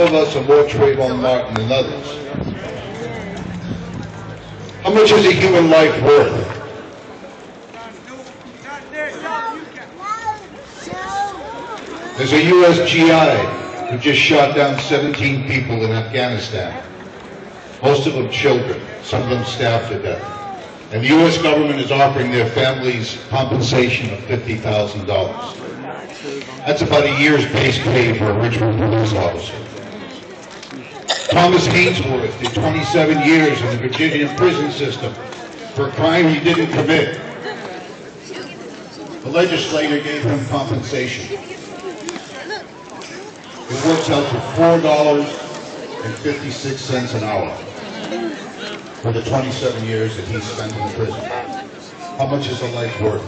Some of us are more Trayvon Martin than others. How much is a human life worth? There's a U.S. GI who just shot down 17 people in Afghanistan. Most of them children, some of them stabbed to death. And the U.S. government is offering their families compensation of $50,000. That's about a year's base pay for a Richmond police officer. Thomas Hainsworth did 27 years in the Virginia prison system for a crime he didn't commit. The legislator gave him compensation. It works out to $4.56 an hour for the 27 years that he spent in prison. How much is a life worth?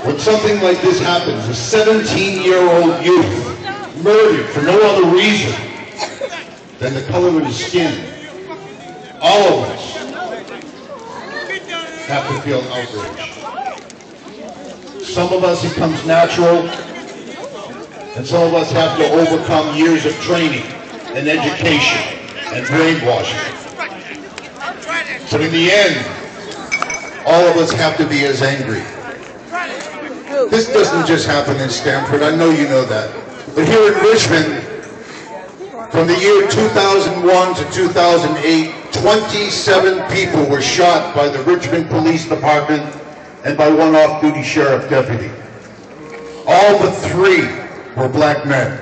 When something like this happens, a 17-year-old youth murdered for no other reason than the color of his skin, all of us have to feel outraged. Some of us it comes natural, and some of us have to overcome years of training and education and brainwashing. But in the end, all of us have to be as angry. This doesn't just happen in Stamford, I know you know that. But here in Richmond, from the year 2001 to 2008, 27 people were shot by the Richmond Police Department and by one off-duty sheriff deputy. All but 3 were black men.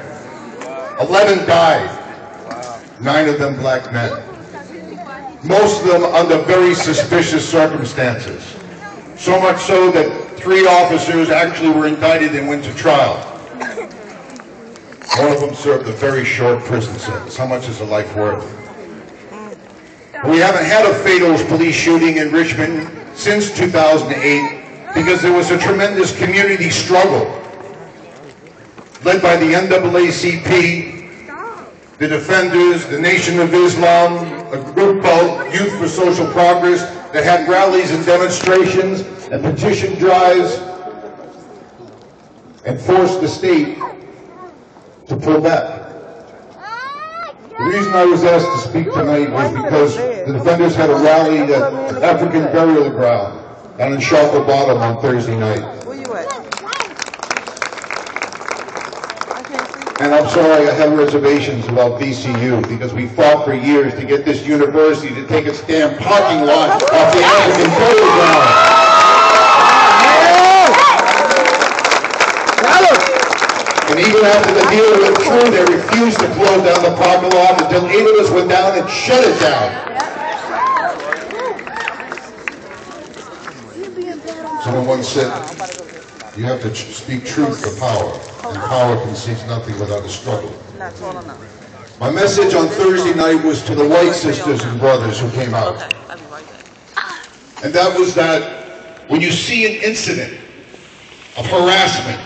11 died, 9 of them black men. Most of them under very suspicious circumstances. So much so that 3 officers actually were indicted and went to trial. One of them served a very short prison sentence. How much is a life worth? We haven't had a fatal police shooting in Richmond since 2008 because there was a tremendous community struggle led by the NAACP, the Defenders, the Nation of Islam, a group called Youth for Social Progress that had rallies and demonstrations and petition drives and forced the state to pull back. The reason I was asked to speak tonight was because the Defenders had a rally at an African burial ground down in Sharper Bottom on Thursday night. And I'm sorry I have reservations about VCU because we fought for years to get this university to take its damn parking lot off the African burial ground. And even after the deal went through, they refused to close down the parking lot until 8 of us went down and shut it down. Someone once said, you have to speak truth to power, and power conceives nothing without a struggle. My message on Thursday night was to the white sisters and brothers who came out. And that was that when you see an incident of harassment,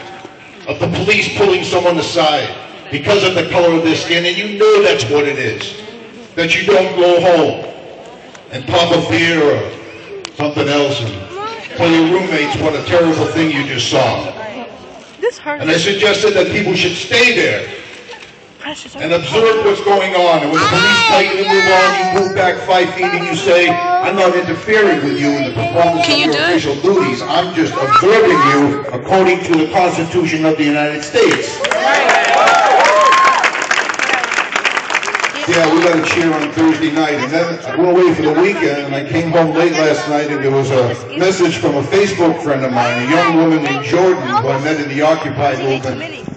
of the police pulling someone aside because of the color of their skin, and you know that's what it is, that you don't go home and pop a beer or something else and tell your roommates what a terrible thing you just saw. And I suggested that people should stay there and observe what's going on. And when the police tell you to move on, you move back 5 feet and you say, I'm not interfering with you in the performance of your official duties. I'm just observing you according to the Constitution of the United States. Yeah, we got a cheer on Thursday night. And then I went away for the weekend and I came home late last night and there was a message from a Facebook friend of mine, a young woman named Jordan, who I met in the Occupy movement.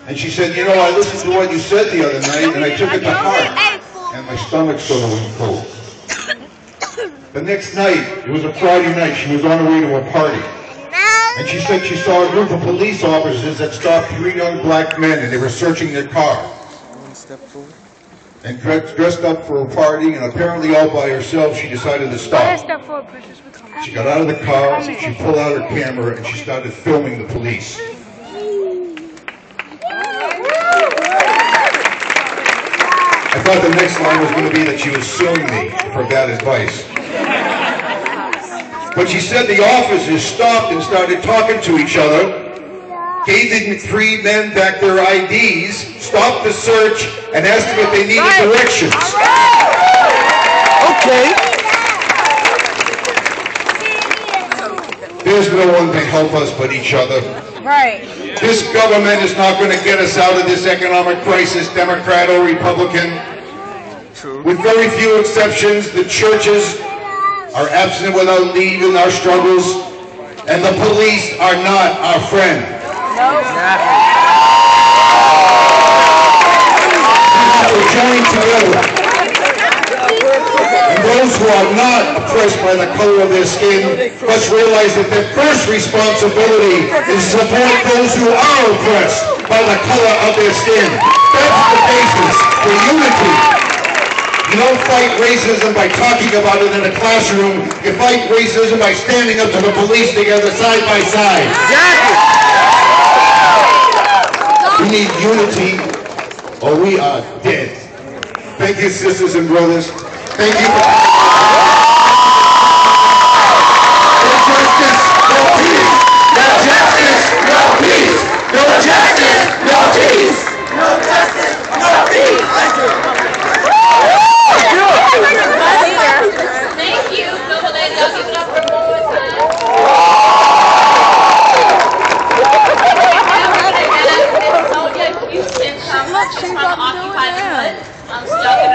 And she said, you know, I listened to what you said the other night and I took it to heart. And my stomach sort of went cold. The next night, it was a Friday night, she was on her way to a party. And she said she saw a group of police officers that stopped 3 young black men and they were searching their car. And dressed up for a party and apparently all by herself, she decided to stop. She got out of the car, she pulled out her camera and she started filming the police. I thought the next line was going to be that she was suing me for bad advice. But she said the officers stopped and started talking to each other gave the 3 men back their IDs, stopped the search, and asked them if they needed directions. Okay. There's no one to help us but each other. Right. This government is not going to get us out of this economic crisis, Democrat or Republican. With very few exceptions, the churches are absent without leave in our struggles, and the police are not our friend. We're joined together. And those who are not oppressed by the color of their skin must realize that their first responsibility is to support those who are oppressed by the color of their skin. That's the basis for unity. You don't fight racism by talking about it in a classroom. You fight racism by standing up to the police together side by side. We need unity or we are dead. Thank you, sisters and brothers. Thank you. No justice, no peace. No justice, no peace. No justice, no peace. No justice, no peace. Thank you. Thank you. Double lady, I'll give it up for one more time. You sent some from Occupy the Hood. I'm stuck in a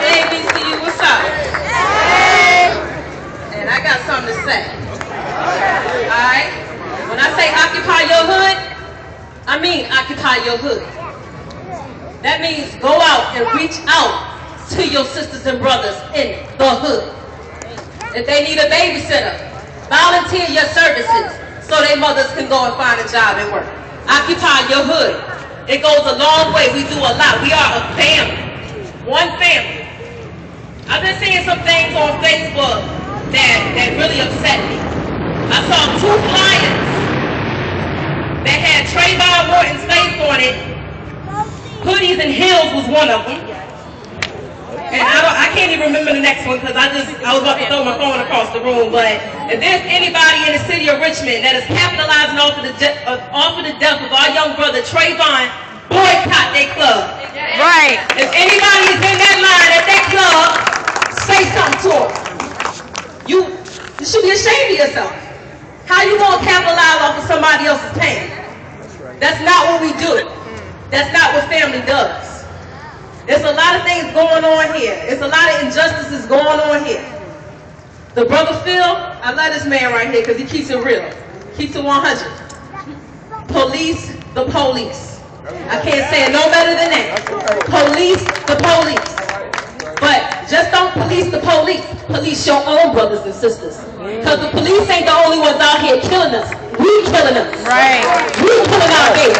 Hey, BCU, what's up? Hey. And I got something to say. Alright? When I say occupy your hood, I mean occupy your hood. That means go out and reach out to your sisters and brothers in the hood. If they need a babysitter, volunteer your services so their mothers can go and find a job and work. Occupy your hood. It goes a long way. We do a lot. We are a family. One family. I've been seeing some things on Facebook that really upset me. I saw 2 flyers that had Trayvon Morton's face on it. Hoodies and heels was one of them. And I can't even remember the next one because I was about to throw my phone across the room. But if there's anybody in the city of Richmond that is capitalizing off of the death of our young brother Trayvon, boycott their club. Right. If anybody is in that line at that club, say something to them. You should be ashamed of yourself. How you gonna capitalize off of somebody else's pain? That's not what we do. That's not what family does. There's a lot of things going on here. There's a lot of injustices going on here. The brother Phil, I love this man right here because he keeps it real. Keeps it 100. Police the police. I can't say it no better than that. Police the police. But just don't police the police. Police your own brothers and sisters. Because the police ain't the only ones out here killing us. We killing us. Right. We pulling our weight.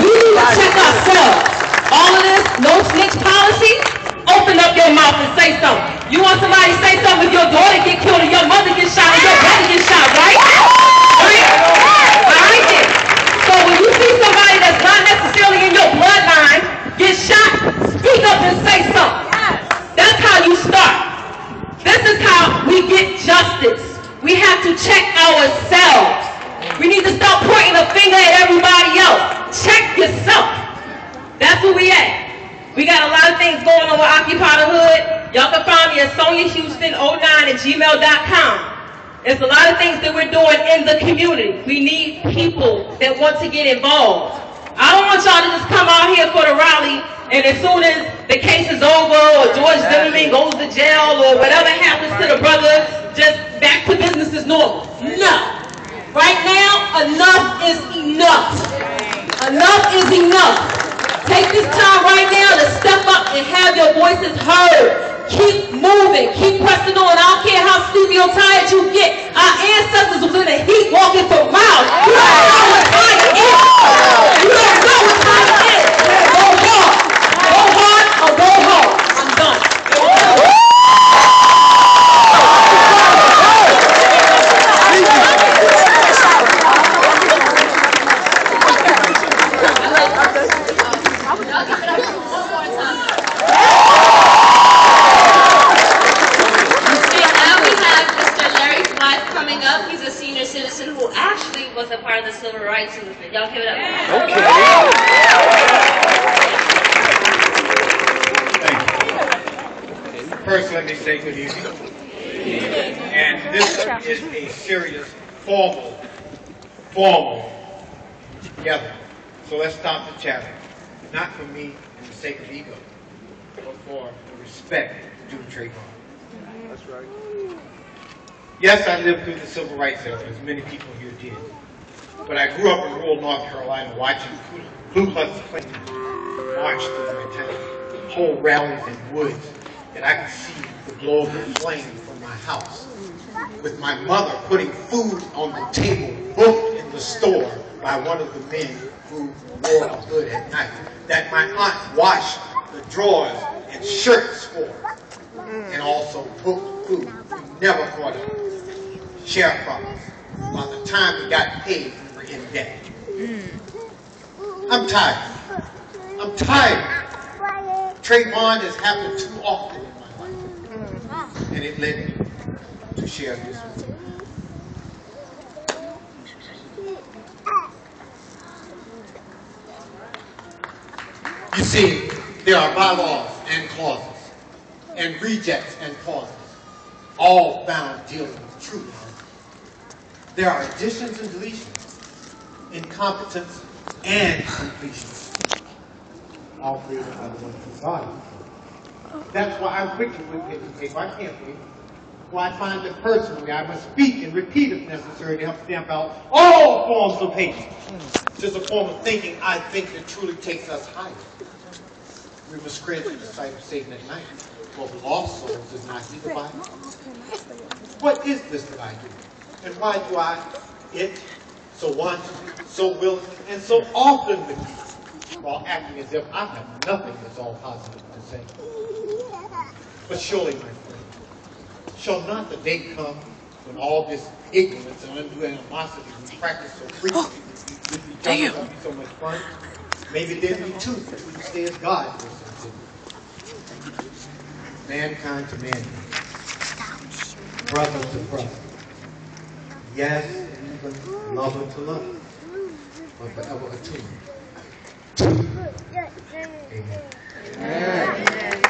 We need to check ourselves. All of this, no snitch policy, open up your mouth and say something. You want somebody to say something if your daughter get killed or your mother get shot or your brother get shot, right? Right? Alright then. So when you see somebody that's not necessarily in your bloodline get shot, speak up and say something. That's how you start. This is how we get justice. We have to check ourselves. We need to stop pointing a finger at everybody else. Check yourself. That's where we at. We got a lot of things going on with Occupy the Hood. Y'all can find me at SoniaHouston09@gmail.com. There's a lot of things that we're doing in the community. We need people that want to get involved. I don't want y'all to just come out here for the rally and as soon as the case is over or George Zimmerman goes to jail or whatever happens to the brothers, just back to business as normal. No. Right now, enough is enough. Enough is enough. Take this time right now to step up and have your voices heard. Keep moving. Keep pressing on. I don't care how sleepy or tired you get. Our ancestors was in the heat walking for miles. You don't know what time it is. You don't know what time it is. Go hard. Go hard or go hard. I'm done. senior citizen who actually was a part of the civil rights movement. Y'all give it up. Okay. Thank you. First, let me say good evening. And this is a serious, formal gathering. So let's stop the chatter. Not for me and the sake of ego, but for the respect due to Trayvon. That's right. Yes, I lived through the civil rights era, as many people here did. But I grew up in rural North Carolina watching Ku Klux Klan march through my town, hold rallies in woods, and I could see the glow of the flame from my house. With my mother putting food on the table, booked in the store by one of the men who wore a hood at night, that my aunt washed the drawers and shirts for, and also cooked food. We never brought up sharecroppers. By the time we got paid, we were in debt. I'm tired. I'm tired. Trayvon has happened too often in my life, and it led me to share this with you. You see, there are bylaws and clauses, and rejects and clauses, all found dealing with truth. There are additions and deletions, incompetence and completion, all created by the one true God. That's why I'm quickly with paper to paper. I can't wait. Why I find it personally, I must speak and repeat if necessary to help stamp out all forms of hate. Just a form of thinking I think that truly takes us higher. We must cringe at the sight of Satan at night, for the lost souls does not heed the Bible. What is this that I do? And why do I, so wantonly, so willingly, and so often with you, while acting as if I have nothing that's all positive to say? But surely, my friend, shall not the day come when all this ignorance and undue animosity we practice so frequently with each other will be so much fun? Maybe then we too will stay as God for something. Mankind to mankind. Brother to brother. Yes, and even lover to lover. But forever attuned. Amen. Amen.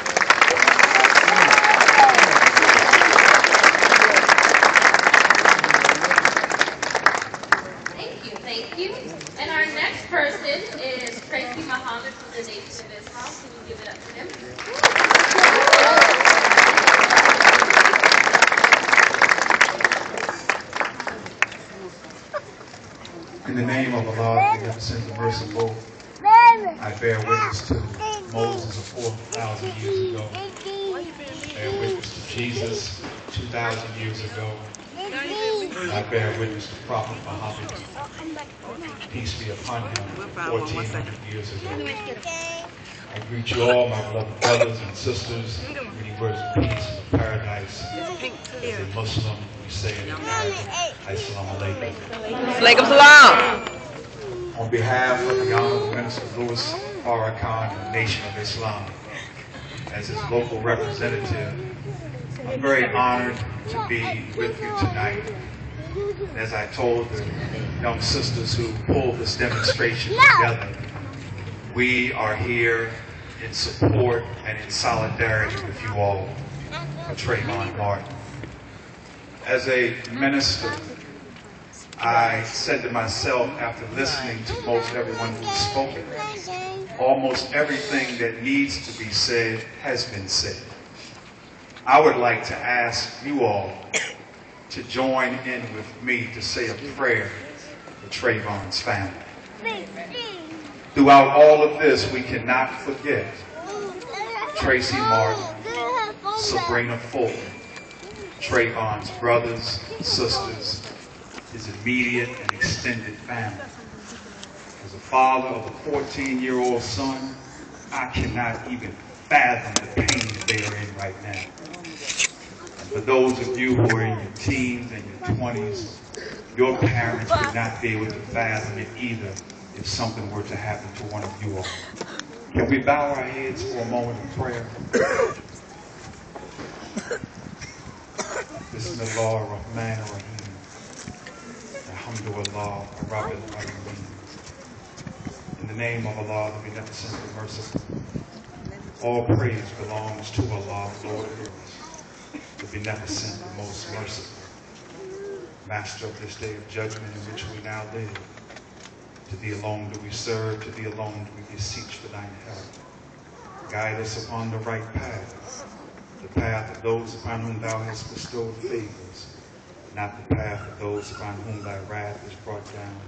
Thank you. And our next person is Tracy Muhammad from the Nation of Islam. Can you give it up to him? In the name of Allah, the Beneficent and Merciful, I bear witness to Moses of 4,000 years ago. I bear witness to Jesus 2,000 years ago. I bear witness to Prophet Muhammad, peace be upon him, 1,400 years ago. I greet you all, my beloved brothers and sisters, greeting words of peace and paradise. As a Muslim, we say in Arabic, Assalamu alaikum. Alaikum salam. On behalf of the Honorable Minister Louis Farrakhan and the Nation of Islam, as his local representative, I'm very honored to be with you tonight. And as I told the young sisters who pulled this demonstration together, we are here in support and in solidarity with you all for Trayvon Martin. As a minister, I said to myself after listening to most everyone who's spoken, almost everything that needs to be said has been said. I would like to ask you all to join in with me to say a prayer for Trayvon's family. Throughout all of this, we cannot forget Tracy Martin, Sabrina Fulton, Trayvon's brothers, sisters, his immediate and extended family. As a father of a 14-year-old son, I cannot even fathom the pain that they are in right now. And for those of you who are in your teens and your 20s, your parents would not be able to fathom it either if something were to happen to one of you all. Can we bow our heads for a moment of prayer? Bismillah ar-Rahman ar-Rahim. Alhamdulillah, Rabbil Alamin. In the name of Allah, the Beneficent, the Merciful, all praise belongs to Allah, Lord of Lords, the Beneficent, the Most Merciful, Master of this day of judgment in which we now live. To Thee alone do we serve, to Thee alone do we beseech for Thine help. Guide us upon the right path, the path of those upon whom Thou hast bestowed favors, not the path of those upon whom Thy wrath is brought down,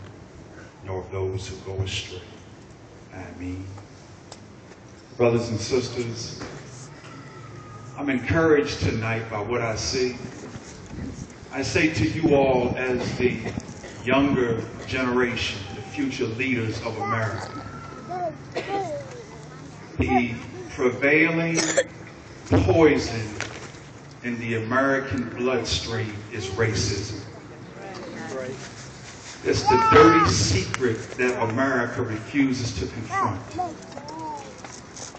nor of those who go astray. Ameen. Brothers and sisters, I'm encouraged tonight by what I see. I say to you all as the younger generation, the future leaders of America, the prevailing poison in the American bloodstream is racism. It's the dirty secret that America refuses to confront.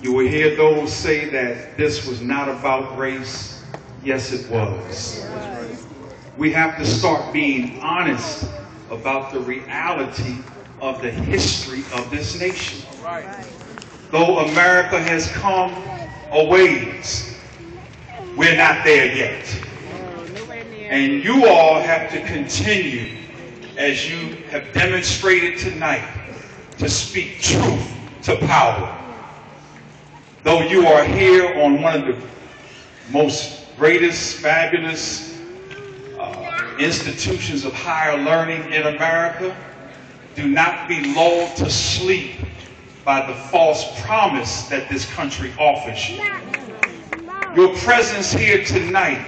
You will hear those say that this was not about race. Yes, it was. We have to start being honest about the reality of the history of this nation. Though America has come a ways, we're not there yet. And you all have to continue, as you have demonstrated tonight, to speak truth to power. Though you are here on one of the most greatest, fabulous institutions of higher learning in America, do not be lulled to sleep by the false promise that this country offers you. Your presence here tonight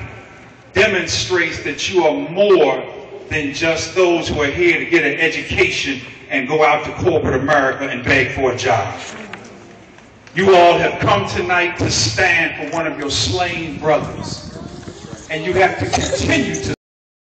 demonstrates that you are more than just those who are here to get an education and go out to corporate America and beg for a job. You all have come tonight to stand for one of your slain brothers, and you have to continue to